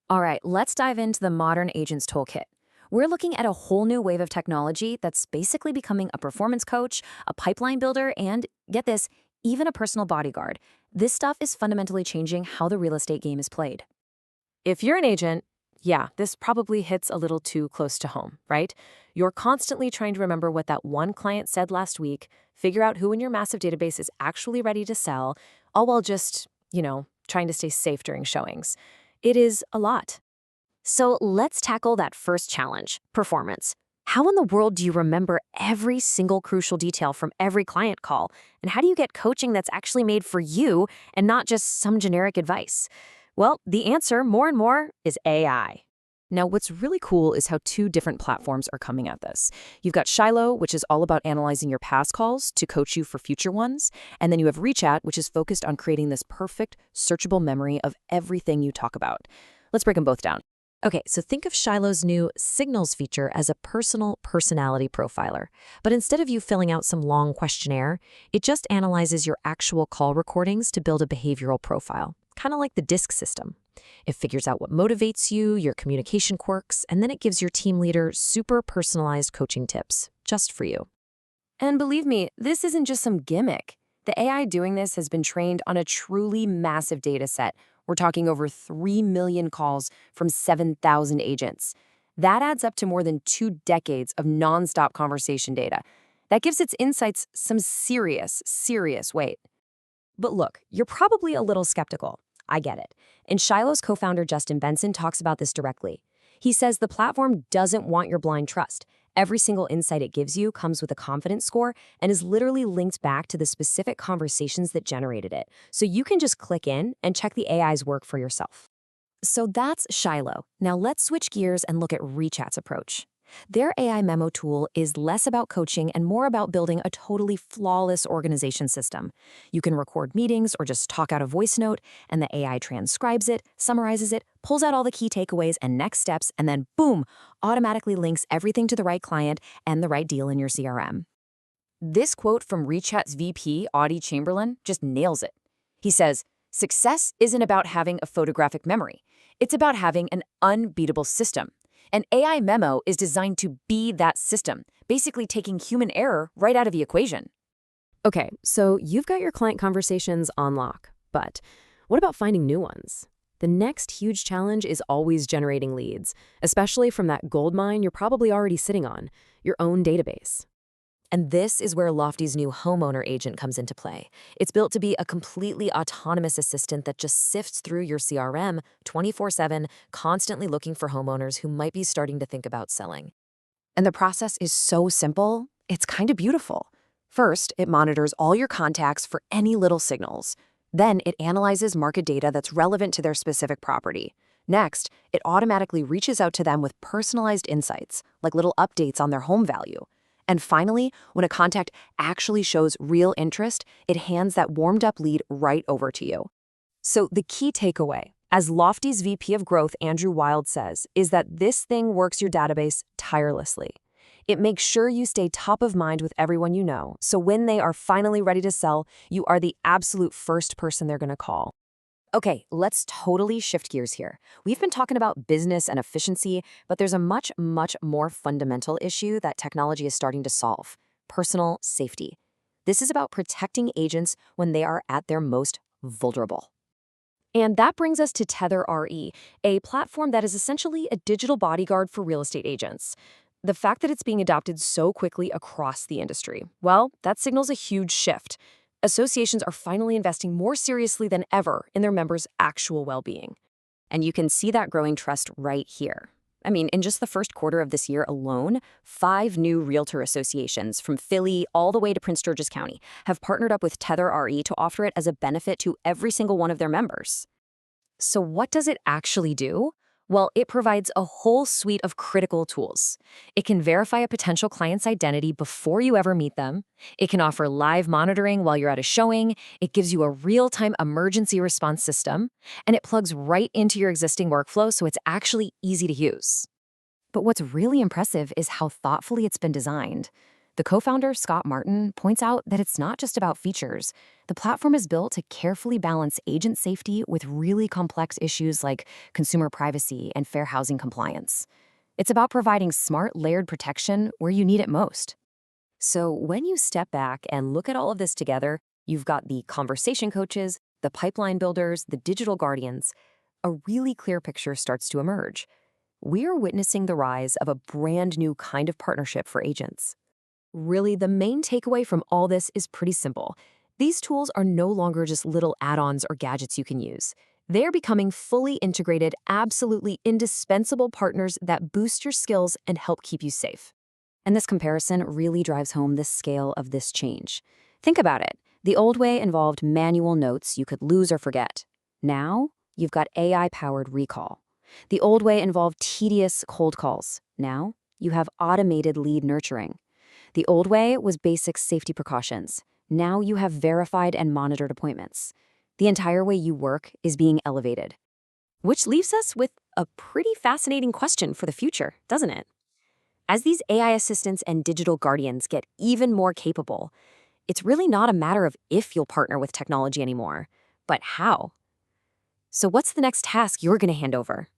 All right, let's dive into the Modern Agents Toolkit. We're looking at a whole new wave of technology that's basically becoming a performance coach, a pipeline builder, and get this, even a personal bodyguard. This stuff is fundamentally changing how the real estate game is played. If you're an agent, yeah, this probably hits a little too close to home, right? You're constantly trying to remember what that one client said last week, figure out who in your massive database is actually ready to sell, all while just, trying to stay safe during showings. It is a lot. So let's tackle that first challenge, performance. How in the world do you remember every single crucial detail from every client call? And how do you get coaching that's actually made for you and not just some generic advice? Well, the answer, more and more, is AI. Now, what's really cool is how two different platforms are coming at this. You've got Shilo, which is all about analyzing your past calls to coach you for future ones. And then you have Rechat, which is focused on creating this perfect, searchable memory of everything you talk about. Let's break them both down. Okay, so think of Shiloh's new Signals feature as a personal personality profiler. But instead of you filling out some long questionnaire, it just analyzes your actual call recordings to build a behavioral profile, kind of like the DISC system. It figures out what motivates you, your communication quirks, and then it gives your team leader super personalized coaching tips, just for you. And believe me, this isn't just some gimmick. The AI doing this has been trained on a truly massive data set. We're talking over 3 million calls from 7,000 agents. That adds up to more than 2 decades of nonstop conversation data. That gives its insights some serious weight. But look, you're probably a little skeptical. I get it. And Shiloh's co-founder Justin Benson talks about this directly. He says the platform doesn't want your blind trust. Every single insight it gives you comes with a confidence score and is literally linked back to the specific conversations that generated it. So you can just click in and check the AI's work for yourself. So that's Shilo. Now let's switch gears and look at Rechat's approach. Their AI memo tool is less about coaching and more about building a totally flawless organization system. You can record meetings or just talk out a voice note, and the AI transcribes it, summarizes it, pulls out all the key takeaways and next steps, and then boom, automatically links everything to the right client and the right deal in your CRM. This quote from Rechat's VP, Audie Chamberlain, just nails it. He says, "Success isn't about having a photographic memory. It's about having an unbeatable system. An AI memo is designed to be that system, basically taking human error right out of the equation." Okay, so you've got your client conversations on lock, but what about finding new ones? The next huge challenge is always generating leads, especially from that gold mine you're probably already sitting on, your own database. And this is where Lofty's new Homeowner Agent comes into play. It's built to be a completely autonomous assistant that just sifts through your CRM 24/7, constantly looking for homeowners who might be starting to think about selling. And the process is so simple, it's kind of beautiful. First, it monitors all your contacts for any little signals. Then it analyzes market data that's relevant to their specific property. Next, it automatically reaches out to them with personalized insights, like little updates on their home value. And finally, when a contact actually shows real interest, it hands that warmed-up lead right over to you. So the key takeaway, as Lofty's VP of Growth, Andrew Wild, says, is that this thing works your database tirelessly. It makes sure you stay top of mind with everyone you know, so when they are finally ready to sell, you are the absolute first person they're going to call. Okay, let's totally shift gears here. We've been talking about business and efficiency, but there's a much more fundamental issue that technology is starting to solve: personal safety. This is about protecting agents when they are at their most vulnerable. And that brings us to Tether RE, a platform that is essentially a digital bodyguard for real estate agents. The fact that it's being adopted so quickly across the industry, well, that signals a huge shift. Associations are finally investing more seriously than ever in their members' actual well-being. And you can see that growing trust right here. I mean, in just the first quarter of this year alone, 5 new realtor associations from Philly all the way to Prince George's County have partnered up with Tether RE to offer it as a benefit to every single one of their members. So what does it actually do? Well, it provides a whole suite of critical tools. It can verify a potential client's identity before you ever meet them. It can offer live monitoring while you're at a showing. It gives you a real-time emergency response system. And it plugs right into your existing workflow, so it's actually easy to use. But what's really impressive is how thoughtfully it's been designed. The co-founder, Scott Martin, points out that it's not just about features. The platform is built to carefully balance agent safety with really complex issues like consumer privacy and fair housing compliance. It's about providing smart, layered protection where you need it most. So when you step back and look at all of this together, you've got the conversation coaches, the pipeline builders, the digital guardians. A really clear picture starts to emerge. We are witnessing the rise of a brand new kind of partnership for agents. Really, the main takeaway from all this is pretty simple. These tools are no longer just little add-ons or gadgets you can use. They're becoming fully integrated, absolutely indispensable partners that boost your skills and help keep you safe. And this comparison really drives home the scale of this change. Think about it. The old way involved manual notes you could lose or forget. Now, you've got AI-powered recall. The old way involved tedious cold calls. Now, you have automated lead nurturing. The old way was basic safety precautions. Now you have verified and monitored appointments. The entire way you work is being elevated. Which leaves us with a pretty fascinating question for the future, doesn't it? As these AI assistants and digital guardians get even more capable, it's really not a matter of if you'll partner with technology anymore, but how. So what's the next task you're going to hand over?